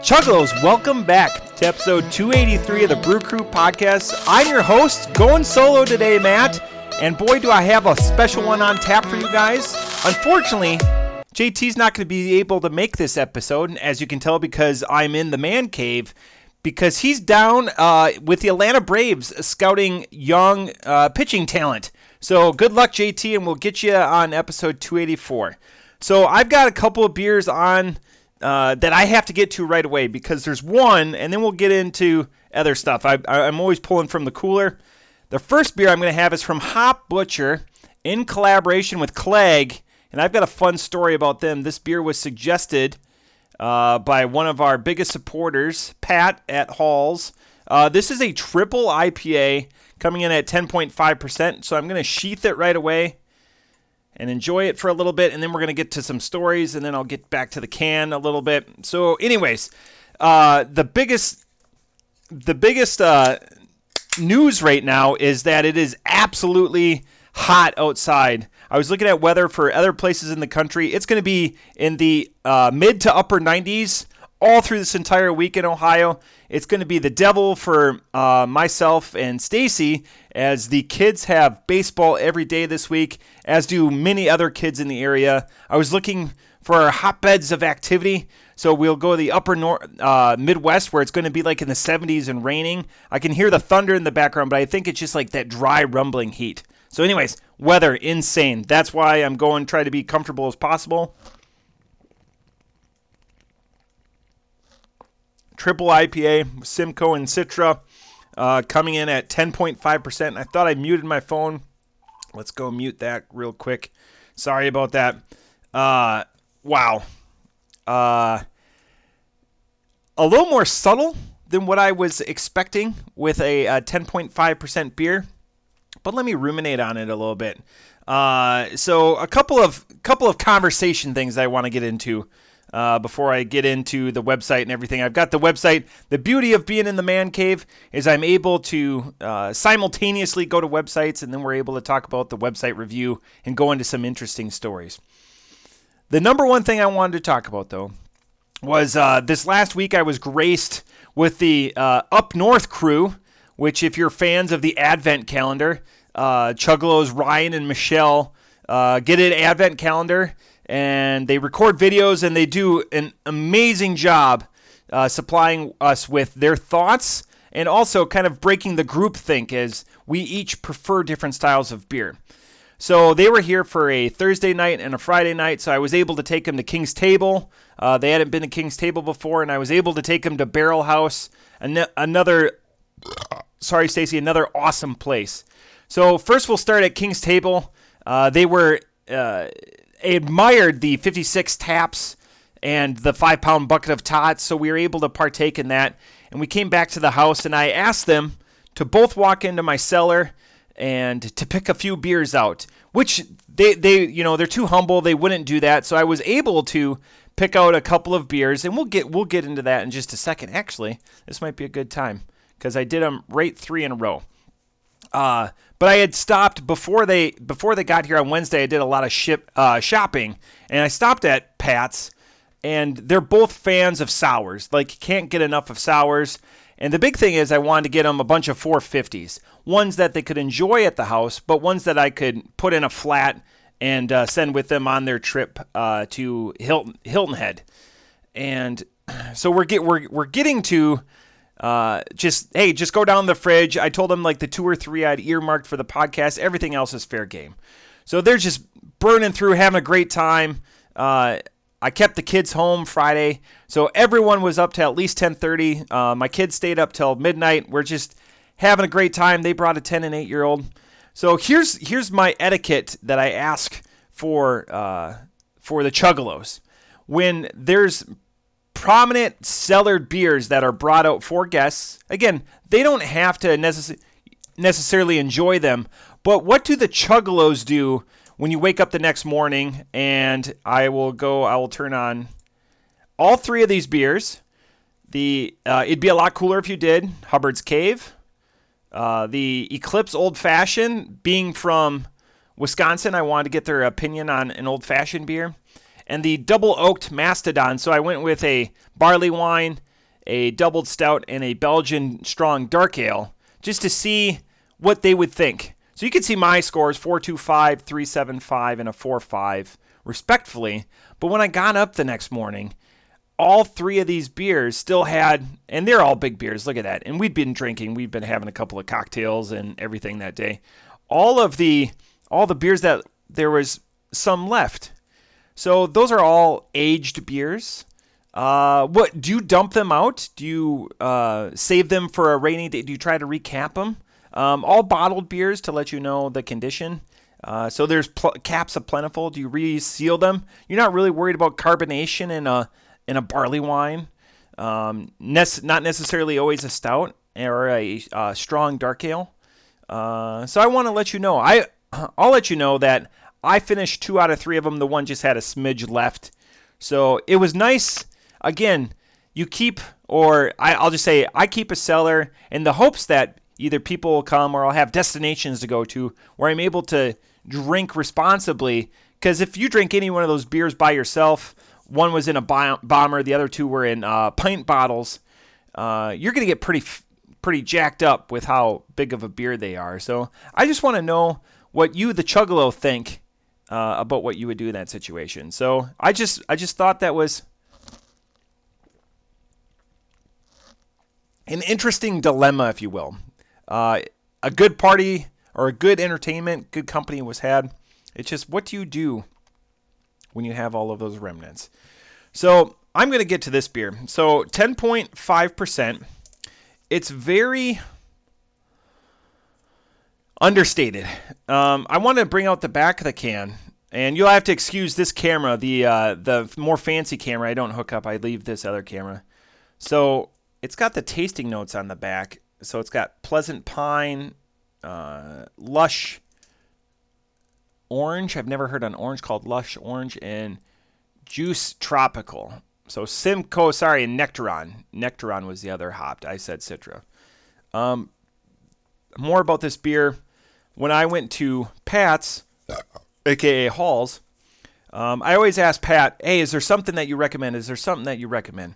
Chuggalos, welcome back to episode 283 of the Brew Crew podcast. I'm your host, going solo today, Matt, and boy, do I have a special one on tap for you guys. Unfortunately, JT's not going to be able to make this episode, as you can tell, because I'm in the man cave, because he's down with the Atlanta Braves scouting young pitching talent. So good luck, JT, and we'll get you on episode 284. So I've got a couple of beers on that I have to get to right away, because there's one, and then we'll get into other stuff. I'm always pulling from the cooler. The first beer I'm going to have is from Hop Butcher in collaboration with Clag, and I've got a fun story about them. This beer was suggested by one of our biggest supporters, Pat at Halls. This is a triple IPA coming in at 10.5%, so I'm going to sheath it right away and enjoy it for a little bit, and then we're going to get to some stories, and then I'll get back to the can a little bit. So anyways, the biggest news right now is that it is absolutely hot outside. I was looking at weather for other places in the country. It's going to be in the mid to upper 90s all through this entire week in Ohio. It's going to be the devil for myself and Stacy, as the kids have baseball every day this week, as do many other kids in the area. I was looking for hotbeds of activity, so we'll go to the upper Midwest, where it's going to be like in the 70s and raining. I can hear the thunder in the background, but I think it's just like that dry, rumbling heat. So anyways, weather, insane. That's why I'm going to try to be comfortable as possible. Triple IPA, Simcoe and Citra, coming in at 10.5%. I thought I muted my phone. Let's go mute that real quick. Sorry about that. Wow. A little more subtle than what I was expecting with a 10.5% beer, but let me ruminate on it a little bit. So a couple of conversation things I want to get into before I get into the website and everything. I've got the website. The beauty of being in the man cave is I'm able to simultaneously go to websites, and then we're able to talk about the website review and go into some interesting stories. The number one thing I wanted to talk about, though, was this last week I was graced with the Up North crew, which, if you're fans of the Advent calendar, Chuggalos, Ryan, and Michelle get an Advent calendar, and they record videos, and they do an amazing job supplying us with their thoughts and also kind of breaking the group think, as we each prefer different styles of beer. So they were here for a Thursday night and a Friday night, so I was able to take them to King's Table. They hadn't been to King's Table before, and I was able to take them to Barrel House, another awesome place. So first we'll start at King's Table. They admired the 56 taps and the 5-pound bucket of tots, so we were able to partake in that. And we came back to the house, and I asked them to both walk into my cellar and to pick a few beers out, which they're too humble, they wouldn't do that. So I was able to pick out a couple of beers, and we'll get into that in just a second. Actually, this might be a good time, because I did them right 3 in a row. But I had stopped before they got here on Wednesday. I did a lot of shopping, and I stopped at Pat's, and they're both fans of sours. Like, can't get enough of sours. And the big thing is, I wanted to get them a bunch of 450s, ones that they could enjoy at the house, but ones that I could put in a flat and send with them on their trip to Hilton Head. And so we're getting to. Just go down the fridge. I told them like the 2 or 3 I'd earmarked for the podcast. Everything else is fair game. So they're just burning through, having a great time. I kept the kids home Friday, so everyone was up till at least 10:30. My kids stayed up till midnight. We're just having a great time. They brought a 10 and 8-year-old. So here's my etiquette that I ask for the Chuggalos. When there's prominent cellared beers that are brought out for guests, again, they don't have to necessarily enjoy them, but what do the Chuggalos do when you wake up the next morning? And I will turn on all 3 of these beers. It'd be a lot cooler if you did Hubbard's Cave, the Eclipse Old Fashioned. Being from Wisconsin, I wanted to get their opinion on an old-fashioned beer. And the double oaked Mastodon. So I went with a barley wine a doubled stout, and a Belgian strong dark ale, just to see what they would think. So you can see my scores, 4.25, 3.75, and a 4.5, respectfully. But when I got up the next morning, all three of these beers still had, and they're all big beers, look at that. And we'd been drinking, we'd been having a couple of cocktails and everything that day. All the beers that there was some left. So those are all aged beers. What do you dump them out? Do you save them for a rainy day? Do you try to recap them? All bottled beers to let you know the condition. So there's caps of plentiful. Do you reseal them? You're not really worried about carbonation in a barley wine. Not necessarily always a stout or a strong dark ale. So I want to let you know. I'll let you know that I finished 2 out of 3 of them. The one just had a smidge left. So it was nice. Again, you keep, or I'll just say I keep a cellar in the hopes that either people will come or I'll have destinations to go to where I'm able to drink responsibly. Because if you drink any one of those beers by yourself, one was in a bomber, the other 2 were in pint bottles, you're going to get pretty jacked up with how big of a beer they are. So I just want to know what you, the Chuggalo, think about what you would do in that situation. So I just thought that was an interesting dilemma, if you will. A good party or a good entertainment, good company was had. It's just, what do you do when you have all of those remnants? So I'm going to get to this beer. So 10.5%. It's very understated. I want to bring out the back of the can, and you'll have to excuse this camera, the more fancy camera. I don't hook up. I leave this other camera. So it's got the tasting notes on the back. So it's got pleasant pine, lush orange. I've never heard an orange called lush orange, and juice tropical. So Simcoe, and Nectaron. Nectaron was the other hop. I said Citra. More about this beer. When I went to Pat's, a.k.a. Hall's, I always ask Pat, hey, is there something that you recommend? Is there something that you recommend?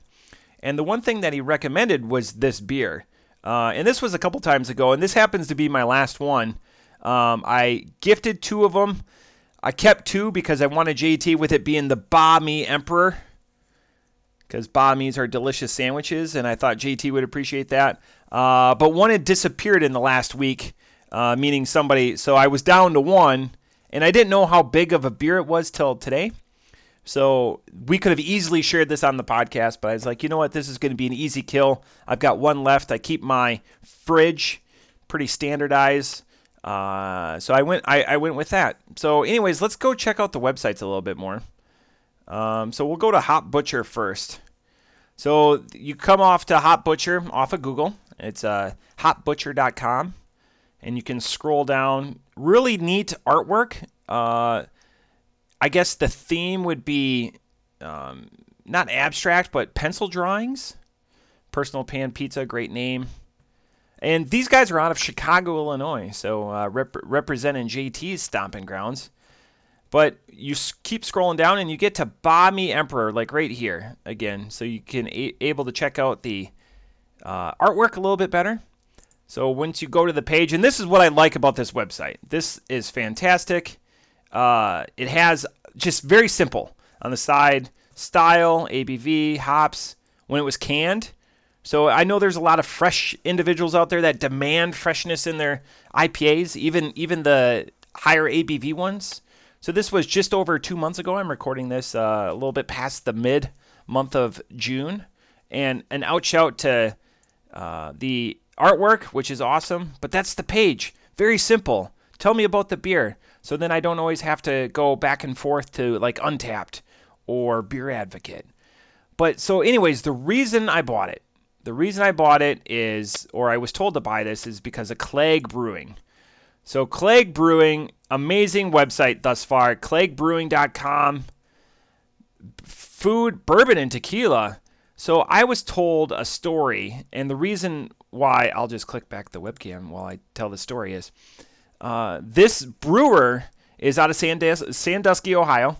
And the one thing that he recommended was this beer. And this was a couple times ago, and this happens to be my last one. I gifted 2 of them. I kept 2 because I wanted JT with it being the Bahn Mi Emperor, because Bahn Mi's are delicious sandwiches, and I thought JT would appreciate that. But one had disappeared in the last week, meaning somebody, so I was down to 1, and I didn't know how big of a beer it was till today. So we could have easily shared this on the podcast, but I was like, you know what, this is going to be an easy kill. I've got 1 left. I keep my fridge pretty standardized. So I went with that. So anyways, let's go check out the websites a little bit more. So we'll go to Hop Butcher first. So you come off to Hop Butcher off of Google. It's hopbutcher.com, and you can scroll down. Really neat artwork. I guess the theme would be not abstract, but pencil drawings. Personal Pan Pizza, great name. And these guys are out of Chicago, Illinois, so representing JT's stomping grounds. But you keep scrolling down, and you get to Bahn Mi Emperor, like right here again. So you can able to check out the artwork a little bit better. So once you go to the page, and this is what I like about this website. This is fantastic. It has just very simple on the side, style, ABV, hops, when it was canned. So I know there's a lot of fresh individuals out there that demand freshness in their IPAs, even the higher ABV ones. So this was just over 2 months ago. I'm recording this a little bit past the mid-month of June. And an outshout to the artwork, which is awesome. But that's the page. Very simple. Tell me about the beer. So then I don't always have to go back and forth to like Untapped or Beer Advocate. But so anyways, the reason I bought it is, or I was told to buy this, is because of Clag Brewing. So Clag Brewing, amazing website thus far. ClagBrewing.com. Food, bourbon, and tequila. So I was told a story, and the reason why, I'll just click back the webcam while I tell the story, is this brewer is out of Sandusky, Ohio,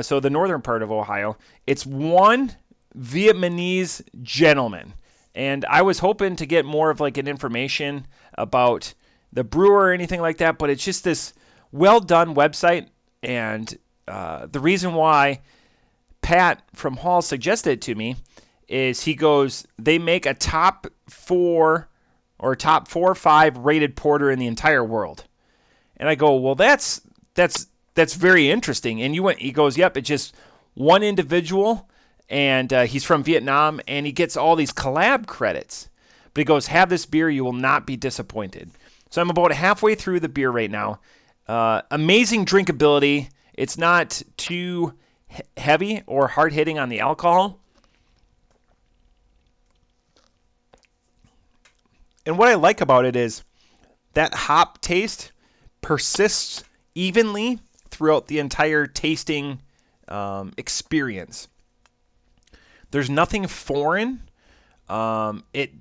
so the northern part of Ohio. It's one Vietnamese gentleman. And I was hoping to get more of like an information about the brewer or anything like that, but it's just this well done website. And the reason why Pat from Hall suggested it to me is he goes, they make a top 4 or top 4 or 5 rated porter in the entire world. And I go, well, that's very interesting. And he goes, yep, it's just one individual, and he's from Vietnam, and he gets all these collab credits. But he goes, have this beer, you will not be disappointed. So I'm about halfway through the beer right now. Amazing drinkability. It's not too heavy or hard hitting on the alcohol. And what I like about it is that hop taste persists evenly throughout the entire tasting experience. There's nothing foreign. It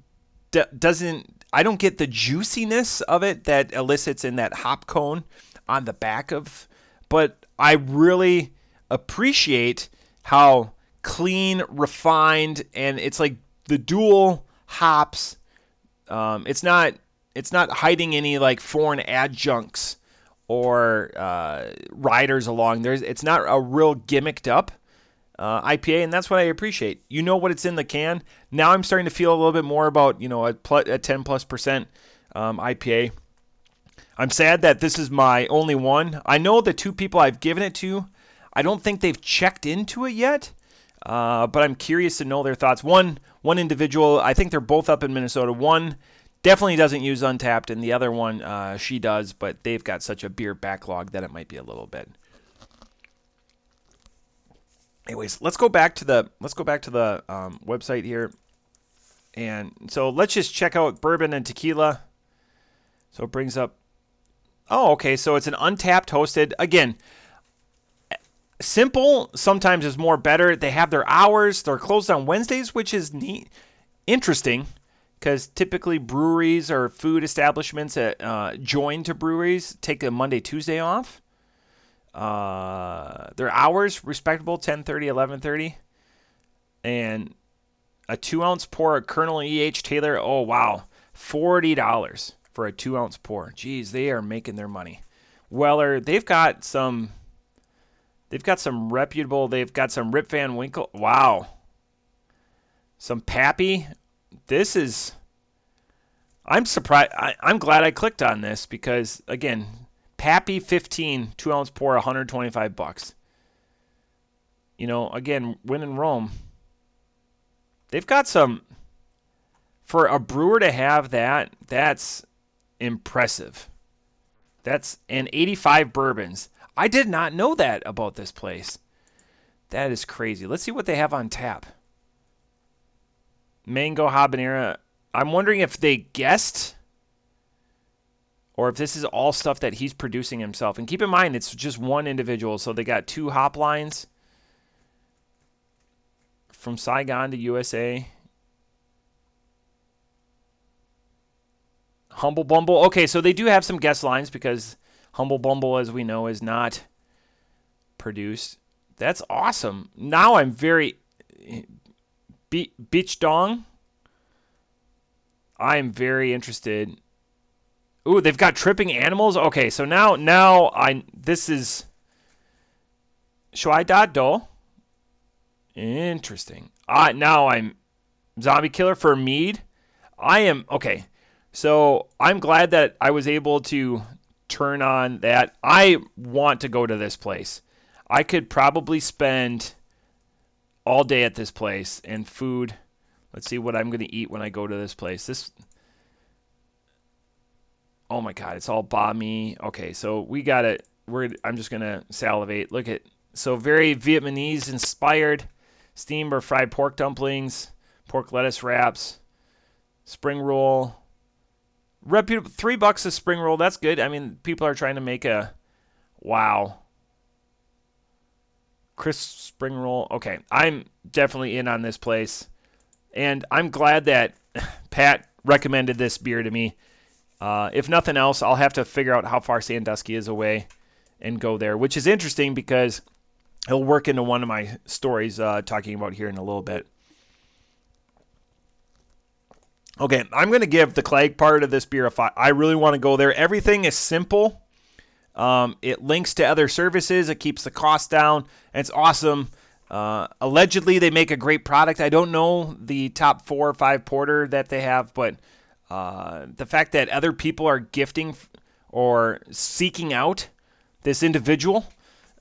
doesn't. I don't get the juiciness of it that elicits in that hop cone on the back of. But I really appreciate how clean, refined, and it's like the dual hops. It's not hiding any like foreign adjuncts or riders along. It's not a real gimmicked up IPA, and that's what I appreciate. You know what it's in the can. Now I'm starting to feel a little bit more about a 10+% IPA. I'm sad that this is my only one. I know the 2 people I've given it to, I don't think they've checked into it yet, but I'm curious to know their thoughts. One individual, I think they're both up in Minnesota. One definitely doesn't use Untapped, and the other one she does, but they've got such a beer backlog that it might be a little bit. Anyways, let's go back to the website here, and so let's just check out bourbon and tequila. So it brings up. Oh, okay. So it's an Untapped hosted. Again, simple sometimes is more better. They have their hours. They're closed on Wednesdays, which is neat, interesting, because typically breweries or food establishments that join to breweries take a Monday, Tuesday off. Their hours respectable, 10:30, 11:30, and a 2-ounce pour at Colonel E.H. Taylor. Oh wow, $40 for a 2-ounce pour. Geez, they are making their money. Weller, they've got some reputable. They've got some Rip Van Winkle. Wow, some Pappy. This is. I'm surprised. I'm glad I clicked on this because again. Pappy 15 2-ounce pour, $125. Again, when in Rome, they've got some. For a brewer to have that, that's impressive. That's and 85 bourbons. I did not know that about this place. That is crazy. Let's see what they have on tap. Mango habanero. I'm wondering if they guessed. Or if this is all stuff that he's producing himself. And keep in mind, it's just one individual. So they got 2 hop lines from Saigon to USA. Humble Bumble. Okay, so they do have some guest lines because Humble Bumble, as we know, is not produced. That's awesome. Now I'm very... Beach Dong. I'm very interested... Ooh, they've got tripping animals. Okay, so now this is Shuai Da Do. Interesting. Now I'm Zombie Killer for mead. I am okay. So I'm glad that I was able to turn on that. I want to go to this place. I could probably spend all day at this place and food. Let's see what I'm going to eat when I go to this place. Oh my God, it's all Bahn Mi. Okay, so we got it. I'm just gonna salivate. Look at very Vietnamese inspired steamed or fried pork dumplings, pork lettuce wraps, spring roll. Reputable $3 a spring roll. That's good. I mean, people are trying to make a crisp spring roll. Okay, I'm definitely in on this place, and I'm glad that Pat recommended this beer to me. If nothing else, I'll have to figure out how far Sandusky is away and go there, which is interesting because he'll work into one of my stories talking about here in a little bit. Okay, I'm going to give the Clag part of this beer a 5. I really want to go there. Everything is simple. It links to other services. It keeps the cost down. And it's awesome. Allegedly, they make a great product. I don't know the top 4 or 5 porter that they have, but the fact that other people are gifting or seeking out this individual,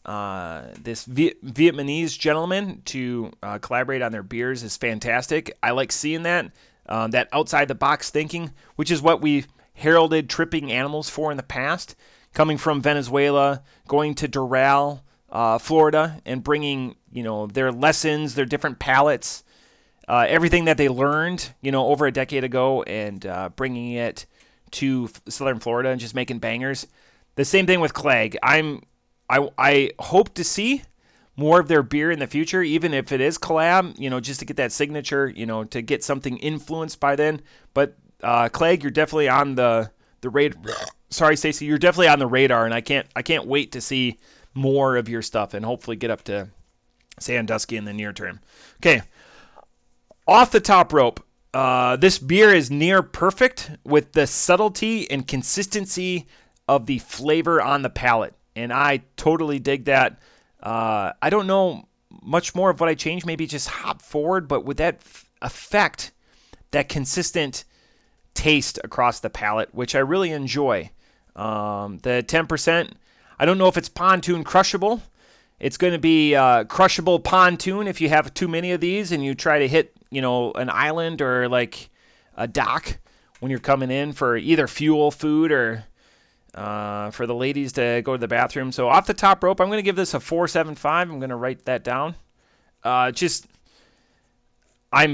this Vietnamese gentleman to collaborate on their beers is fantastic. I like seeing that. That outside-the-box thinking, which is what we've heralded tripping animals for in the past, coming from Venezuela, going to Doral, Florida, and bringing their lessons, their different palates, everything that they learned over a decade ago, and bringing it to Southern Florida and just making bangers. The same thing with Clag. I hope to see more of their beer in the future, even if it is collab, just to get that signature, to get something influenced by then. But Clag, you're definitely on the radar. Sorry, Stacey, you're definitely on the radar, and I can't wait to see more of your stuff and hopefully get up to Sandusky in the near term. Okay, off the top rope. This beer is near perfect with the subtlety and consistency of the flavor on the palate, and I totally dig that. I don't know much more of what I changed, maybe just hop forward, but with that effect, that consistent taste across the palate, which I really enjoy. The 10%, I don't know if it's pontoon crushable. It's going to be crushable pontoon if you have too many of these and you try to hit, an island or like a dock when you're coming in for either fuel, food, or for the ladies to go to the bathroom. So off the top rope, I'm going to give this a 4.75. I'm going to write that down. I'm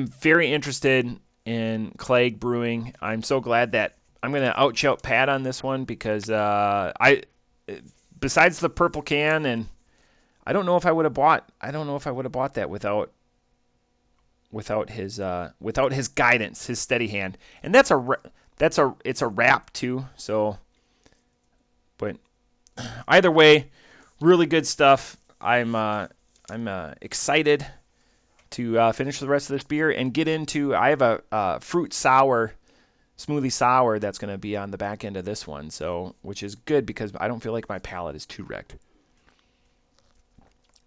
very interested in Clag Brewing. I'm so glad that I'm going to out-shout Pat on this one because besides the purple can, and I don't know if I would have bought that without his guidance, his steady hand. And it's a wrap too. So, but either way, really good stuff. I'm excited to finish the rest of this beer and get into. I have a fruit sour, smoothie sour that's going to be on the back end of this one. So, which is good because I don't feel like my palate is too wrecked.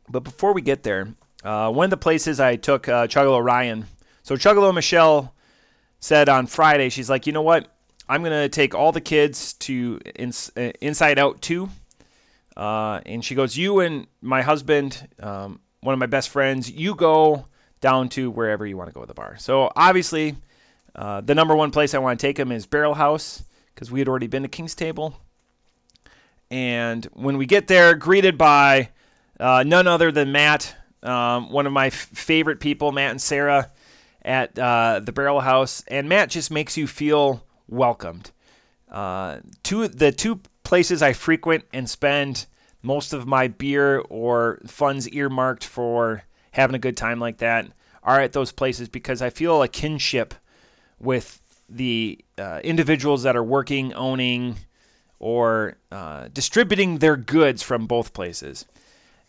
But before we get there, one of the places I took Chuggalo Ryan. So Chuggalo Michelle said on Friday, she's like, you know what? I'm going to take all the kids to Inside Out 2. And she goes, you and my husband, one of my best friends, you go down to wherever you want to go to the bar. So obviously, the number one place I want to take him is Barrel House because we had already been to King's Table. And when we get there, greeted by none other than Matt, one of my favorite people, Matt and Sarah, at the Barrel House. And Matt just makes you feel welcomed. The two places I frequent and spend most of my beer or funds earmarked for having a good time like that are at those places because I feel a kinship with the individuals that are working, owning, or distributing their goods from both places.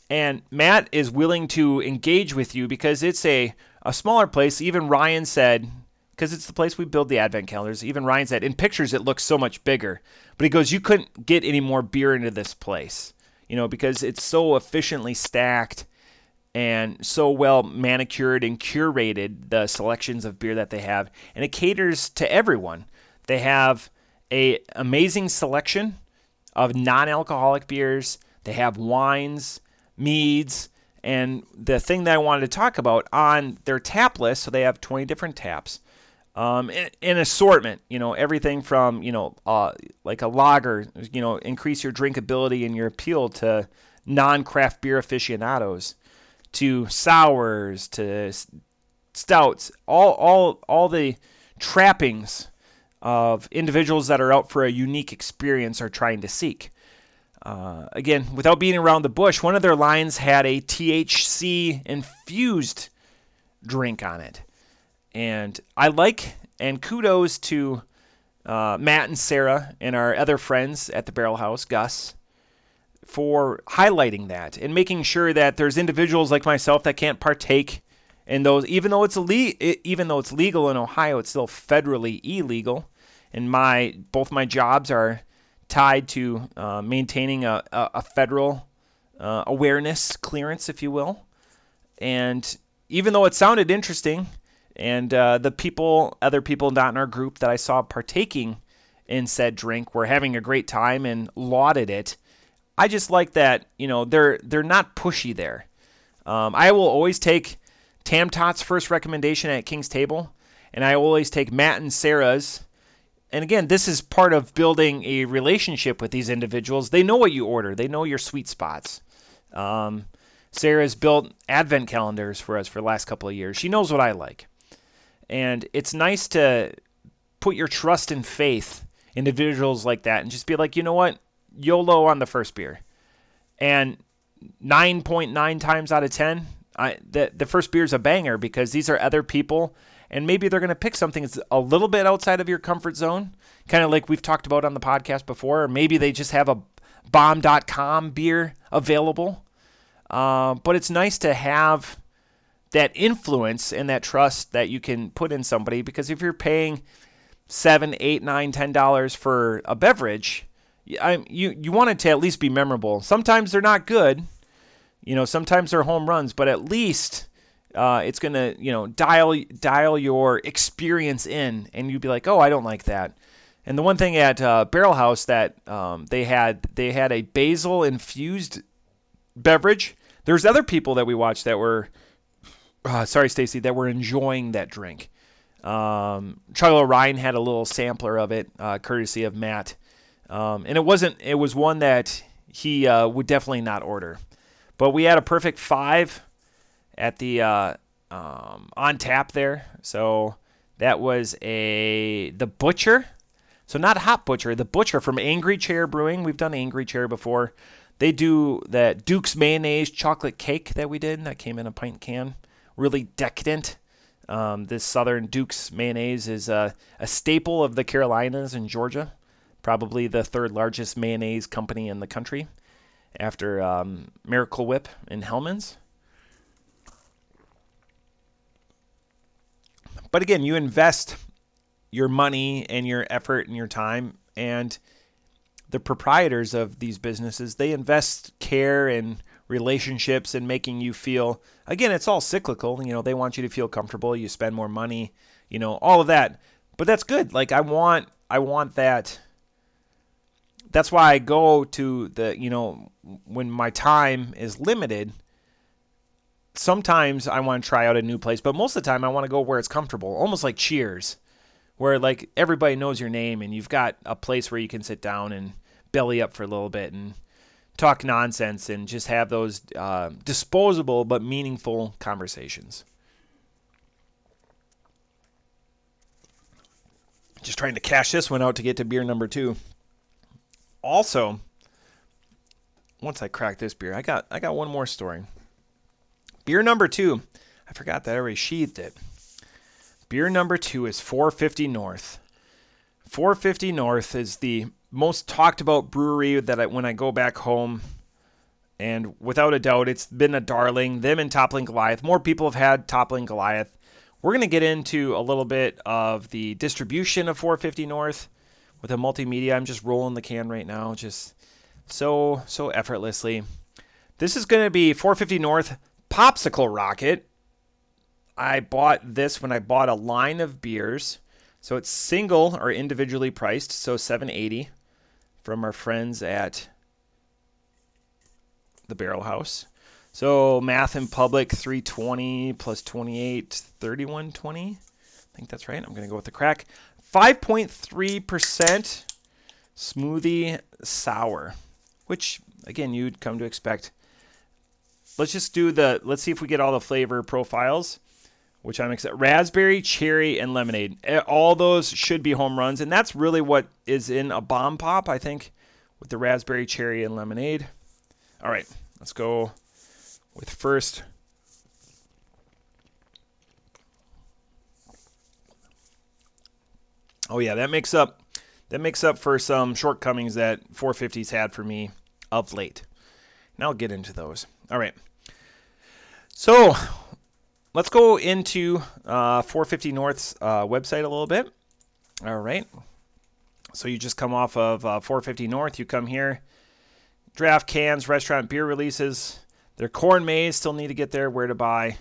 And Matt is willing to engage with you because it's a smaller place. Even Ryan said, because it's the place we build the advent calendars, even Ryan said, in pictures it looks so much bigger. But he goes, you couldn't get any more beer into this place, because it's so efficiently stacked and so well manicured and curated, the selections of beer that they have. And it caters to everyone. They have an amazing selection of non-alcoholic beers. They have wines, meads, and the thing that I wanted to talk about on their tap list, so they have 20 different taps, in assortment, everything from, like a lager, increase your drinkability and your appeal to non-craft beer aficionados, to sours, to stouts, all the trappings of individuals that are out for a unique experience are trying to seek. Again, without beating around the bush, one of their lines had a THC-infused drink on it. And I like, and kudos to Matt and Sarah and our other friends at the Barrel House, Gus, for highlighting that and making sure that there's individuals like myself that can't partake And those, even though it's legal in Ohio, it's still federally illegal. And both my jobs are tied to maintaining a federal awareness clearance, if you will. And even though it sounded interesting, and the other people not in our group that I saw partaking in said drink were having a great time and lauded it, I just like that, they're not pushy there. I will always take Tam Tot's first recommendation at King's Table, and I always take Matt and Sarah's. And again, this is part of building a relationship with these individuals. They know what you order. They know your sweet spots. Sarah's built advent calendars for us for the last couple of years. She knows what I like. And it's nice to put your trust and faith in individuals like that and just be like, you know what? YOLO on the first beer. And 9.9 times out of 10, the first beer is a banger because these are other people, and maybe they're going to pick something that's a little bit outside of your comfort zone, kind of like we've talked about on the podcast before, or maybe they just have a bomb.com beer available. But it's nice to have that influence and that trust that you can put in somebody, because if you're paying $7, $8, $9, $10 for a beverage, you want it to at least be memorable. Sometimes they're not good, sometimes they're home runs, but at least it's gonna dial your experience in, and you'd be like, oh, I don't like that. And the one thing at Barrel House that they had a basil infused beverage. There's other people that we watched that were, sorry, Stacy, that were enjoying that drink. Chuggalos Ryan had a little sampler of it, courtesy of Matt. And it was one that he would definitely not order. But we had a perfect 5 at the on tap there. So that was the Butcher. So not Hop Butcher, the Butcher from Angry Chair Brewing. We've done Angry Chair before. They do that Duke's Mayonnaise chocolate cake that we did. That came in a pint can. Really decadent. This Southern Duke's Mayonnaise is a staple of the Carolinas and Georgia. Probably the 3rd largest mayonnaise company in the country after Miracle Whip and Hellmann's. But again, you invest your money and your effort and your time, and the proprietors of these businesses, they invest care and relationships in making you feel, again, it's all cyclical. They want you to feel comfortable. You spend more money, all of that. But that's good. Like I want that. That's why I go to when my time is limited, sometimes I want to try out a new place, but most of the time I want to go where it's comfortable, almost like Cheers, where like everybody knows your name and you've got a place where you can sit down and belly up for a little bit and talk nonsense and just have those disposable but meaningful conversations. Just trying to cash this one out to get to beer number 2. Also, once I crack this beer, I got one more story. Beer number 2, I forgot that I already sheathed it. Beer number 2 is 450 North. 450 North is the most talked about brewery that when I go back home, and without a doubt, it's been a darling. Them and Toppling Goliath. More people have had Toppling Goliath. We're going to get into a little bit of the distribution of 450 North with a multimedia. I'm just rolling the can right now, just so effortlessly. This is going to be 450 North Popsicle Rocket. I bought this when I bought a line of beers. So it's single or individually priced, so $7.80 from our friends at the Barrel House. So math in public, $3.20 plus 28, $31.20. I think that's right. I'm going to go with the crack. 5.3% smoothie sour, which again you'd come to expect. Let's see if we get all the flavor profiles, which I'm excited. Raspberry, cherry, and lemonade. All those should be home runs, and that's really what is in a bomb pop, I think, with the raspberry, cherry, and lemonade. All right, let's go with first. Oh yeah, that makes up for some shortcomings that 450's had for me of late. And I'll get into those. All right. So let's go into 450 North's website a little bit. All right. So you just come off of 450 North. You come here. Draft cans, restaurant beer releases. Their corn maze, still need to get there. Where to buy.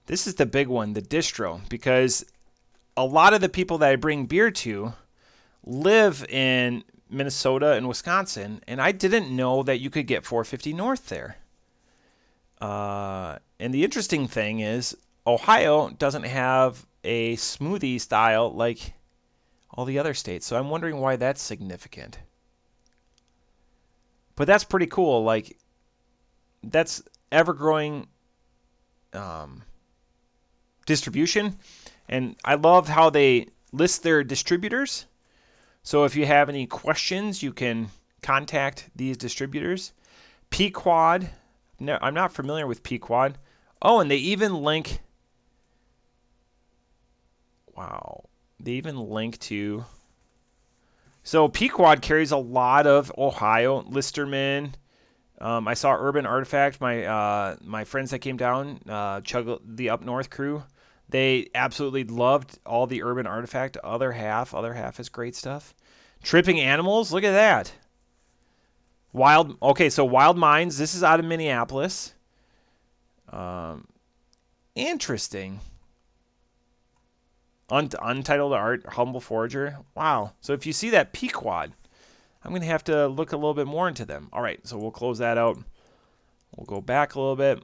This is the big one, the distro, because a lot of the people that I bring beer to live in Minnesota and Wisconsin, and I didn't know that you could get 450 North there. And the interesting thing is, Ohio doesn't have a smoothie style like all the other states, so I'm wondering why that's significant. But that's pretty cool. Like, that's ever-growing distribution, and I love how they list their distributors. So if you have any questions, you can contact these distributors. Pequod. No, I'm not familiar with Pequod. Oh, and they even link. Wow. They even link to. So Pequod carries a lot of Ohio. Listerman. I saw Urban Artifact. My friends that came down, the Up North crew, they absolutely loved all the Urban Artifact. Other half is great stuff. Tripping Animals. Look at that. So Wild Minds. This is out of Minneapolis. Interesting. Untitled Art, Humble Forager. Wow. So if you see that Pequod, I'm going to have to look a little bit more into them. All right, so we'll close that out. We'll go back a little bit.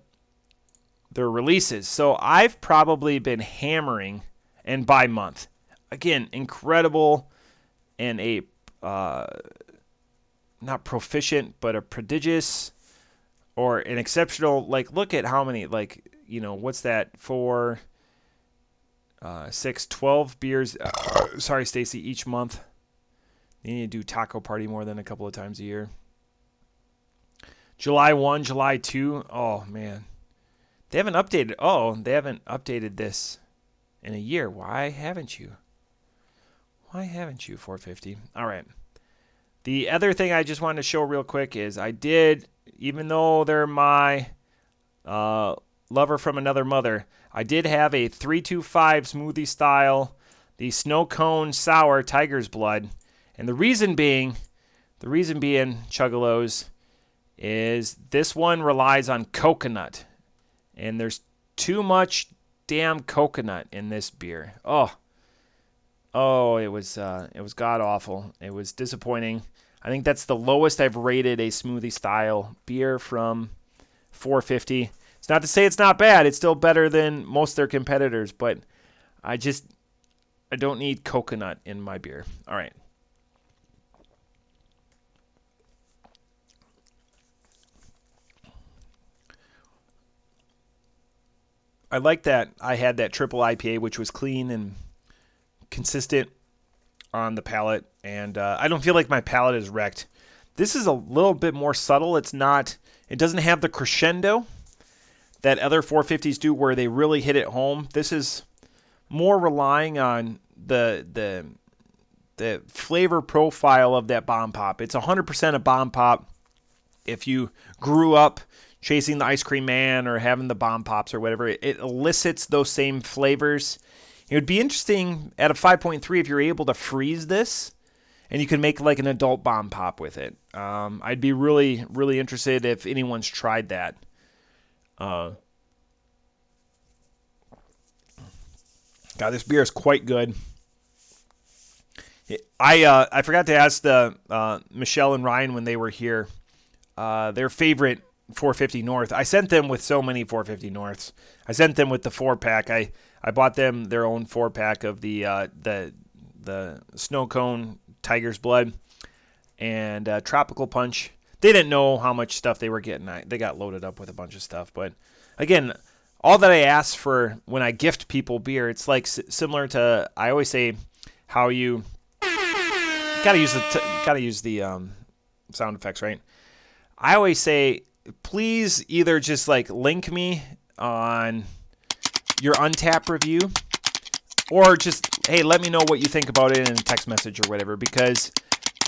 Their releases. So I've probably been hammering, and by month. Again, incredible and a not proficient, but a prodigious or an exceptional. Like, look at how many, like, what's that? 4, 6, 12 beers. Sorry, Stacy, each month. You need to do taco party more than a couple of times a year. July 1, July 2. Oh, man. They haven't updated. Oh, they haven't updated this in a year. Why haven't you? Why haven't you, 450? All right. The other thing I just wanted to show real quick is I did, even though they're my lover from another mother, I did have a 325 smoothie style, the Snow Cone Sour Tiger's Blood. And the reason being, Chuggalos, is this one relies on coconut. And there's too much damn coconut in this beer. Oh, it was god awful. It was disappointing. I think that's the lowest I've rated a smoothie style beer from 450. It's not to say it's not bad. It's still better than most of their competitors, but I don't need coconut in my beer. All right. I like that I had that triple IPA, which was clean and consistent on the palate, and I don't feel like my palate is wrecked. This is a little bit more subtle. It doesn't have the crescendo that other 450s do where they really hit it home. This is more relying on the flavor profile of that bomb pop. It's 100% a bomb pop. If you grew up chasing the ice cream man or having the bomb pops or whatever, it elicits those same flavors. It would be interesting at a 5.3 if you're able to freeze this and you can make like an adult bomb pop with it. I'd be really, really interested if anyone's tried that. God, this beer is quite good. I forgot to ask the Michelle and Ryan when they were here their favorite 450 North. I sent them with so many 450 Norths. I sent them with the 4-pack. I bought them their own 4-pack of the Snow Cone Tiger's Blood and Tropical Punch. They didn't know how much stuff they were getting. They got loaded up with a bunch of stuff. But again, all that I ask for when I gift people beer, it's like similar to, I always say how you gotta use the sound effects, right? I always say, please either just like link me on your Untapped review, or just, hey, let me know what you think about it in a text message or whatever, because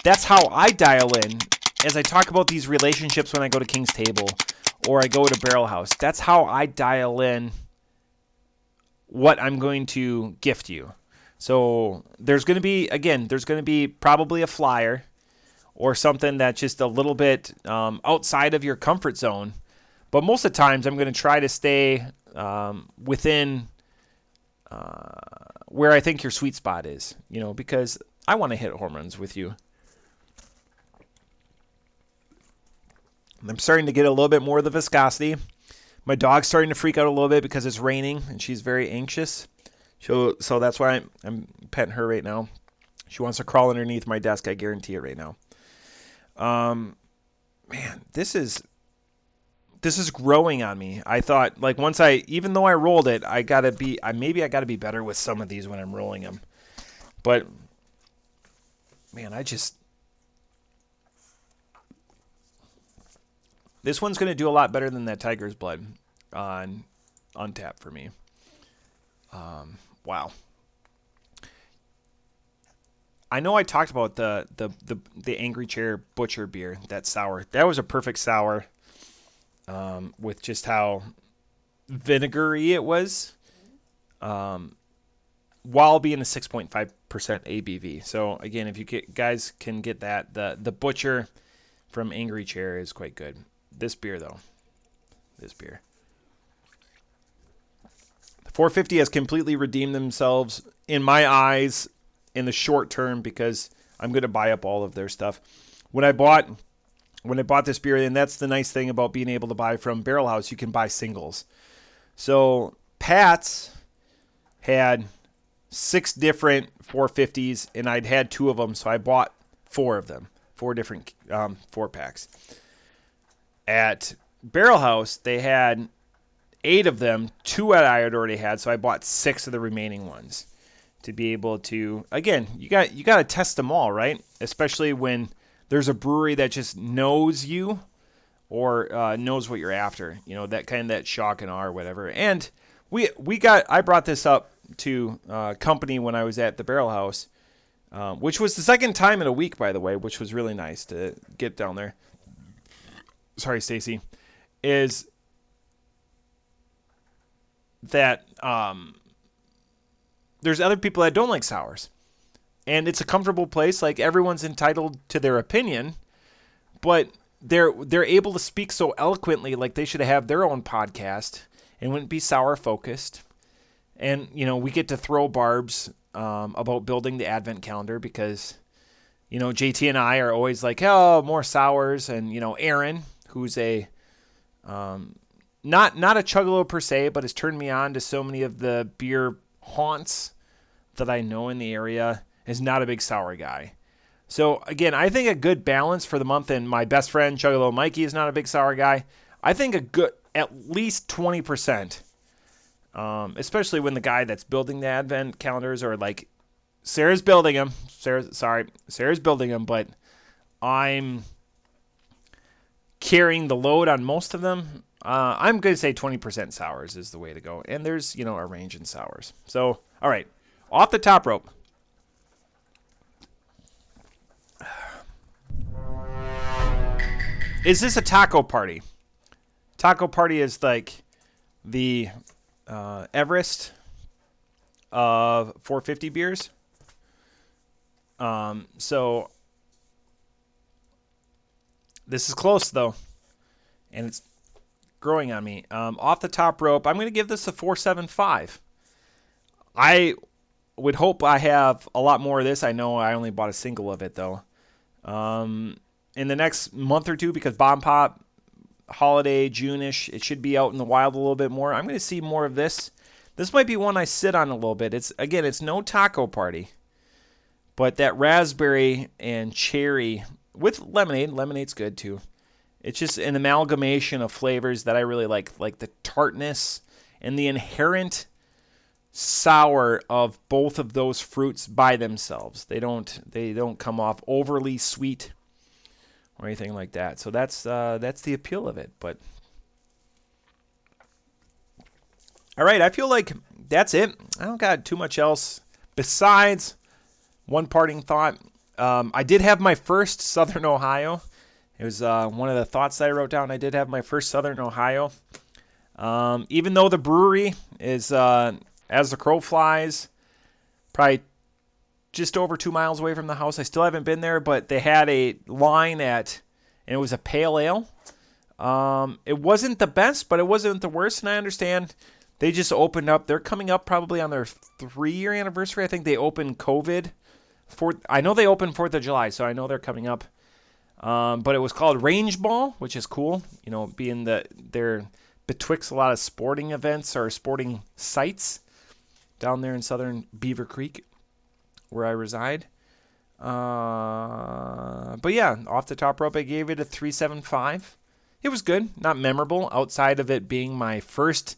that's how I dial in as I talk about these relationships when I go to King's Table or I go to Barrel House. That's how I dial in what I'm going to gift you. So there's going to be probably a flyer or something that's just a little bit outside of your comfort zone. But most of the times, I'm going to try to stay within where I think your sweet spot is, because I want to hit home runs with you. I'm starting to get a little bit more of the viscosity. My dog's starting to freak out a little bit because it's raining, and she's very anxious. So that's why I'm petting her right now. She wants to crawl underneath my desk, I guarantee it right now. Man, this is growing on me. I thought, even though I rolled it, I gotta be better with some of these when I'm rolling them. But man, this one's gonna do a lot better than that Tiger's Blood on tap for me. Wow. I know I talked about the Angry Chair Butcher beer, that sour. That was a perfect sour. With just how vinegary it was, while being a 6.5% ABV. So again, if you guys can get that, the Butcher from Angry Chair is quite good. This beer, though, the 450 has completely redeemed themselves in my eyes in the short term because I'm going to buy up all of their stuff. When I bought this beer, and that's the nice thing about being able to buy from Barrel House, you can buy singles. So Pat's had 6 different 450s, and I'd had 2 of them, so I bought 4 of them, 4 different 4-packs. At Barrel House, they had 8 of them, 2 that I had already had, so I bought 6 of the remaining ones to be able to, again, you got to test them all, right? Especially when there's a brewery that just knows you or knows what you're after, that shock and awe or whatever. And I brought this up to company when I was at the Barrel House, which was the second time in a week, by the way, which was really nice to get down there. Sorry, Stacy. Is that there's other people that don't like sours. And it's a comfortable place. Like, everyone's entitled to their opinion, but they're able to speak so eloquently, like they should have their own podcast and wouldn't be sour focused. And we get to throw barbs about building the advent calendar because JT and I are always like, oh, more sours, and Aaron, who's a not a Chuggalo per se, but has turned me on to so many of the beer haunts that I know in the area, is not a big sour guy. So again, I think a good balance for the month, and my best friend Chuggalo Mikey is not a big sour guy. I think a good at least 20%, especially when the guy that's building the advent calendars, or like Sarah's building them. Sarah's building them, but I'm carrying the load on most of them. I'm going to say 20% sours is the way to go, and there's a range in sours. So all right, off the top rope. Is this a taco party? Taco party is like the Everest of 450 beers. So this is close though, and it's growing on me. Off the top rope, I'm going to give this a 4.75. I would hope I have a lot more of this. I know I only bought a single of it though. In the next month or two, because Bomb Pop holiday, June-ish, it should be out in the wild a little bit more. I'm going to see more of this. This might be one I sit on a little bit. It's no taco party, but that raspberry and cherry with lemonade. Lemonade's good too. It's just an amalgamation of flavors that I really like the tartness and the inherent sour of both of those fruits by themselves. They don't come off overly sweet or anything like that. So that's the appeal of it. But all right, I feel like that's it. I don't got too much else besides one parting thought. I did have my first Southern Ohio. It was one of the thoughts that I wrote down. I did have my first Southern Ohio. Even though the brewery is as the crow flies, probably just over 2 miles away from the house. I still haven't been there, but they had a line and it was a pale ale. It wasn't the best, but it wasn't the worst, and I understand they just opened up. They're coming up probably on their 3-year anniversary. I think they opened COVID. I know they opened 4th of July, so I know they're coming up. But it was called Range Ball, which is cool. You know, being they're betwixt a lot of sporting events or sporting sites down there in southern Beaver Creek, where I reside. But yeah, off the top rope, I gave it a 3.75. It was good, not memorable, outside of it being my first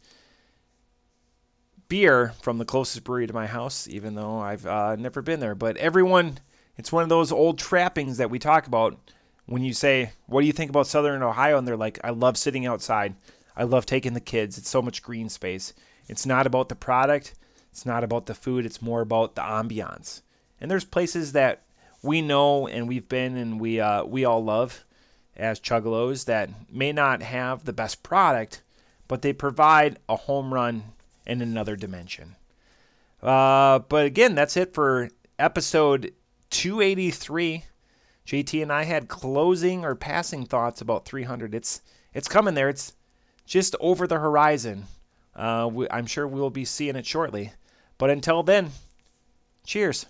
beer from the closest brewery to my house, even though I've never been there. But everyone, it's one of those old trappings that we talk about when you say, what do you think about Southern Ohio? And they're like, I love sitting outside. I love taking the kids. It's so much green space. It's not about the product. It's not about the food. It's more about the ambiance. And there's places that we know and we've been and we all love as Chuggalos that may not have the best product, but they provide a home run in another dimension. But again, that's it for episode 283. JT and I had closing or passing thoughts about 300. It's coming there. It's just over the horizon. I'm sure we'll be seeing it shortly. But until then, cheers.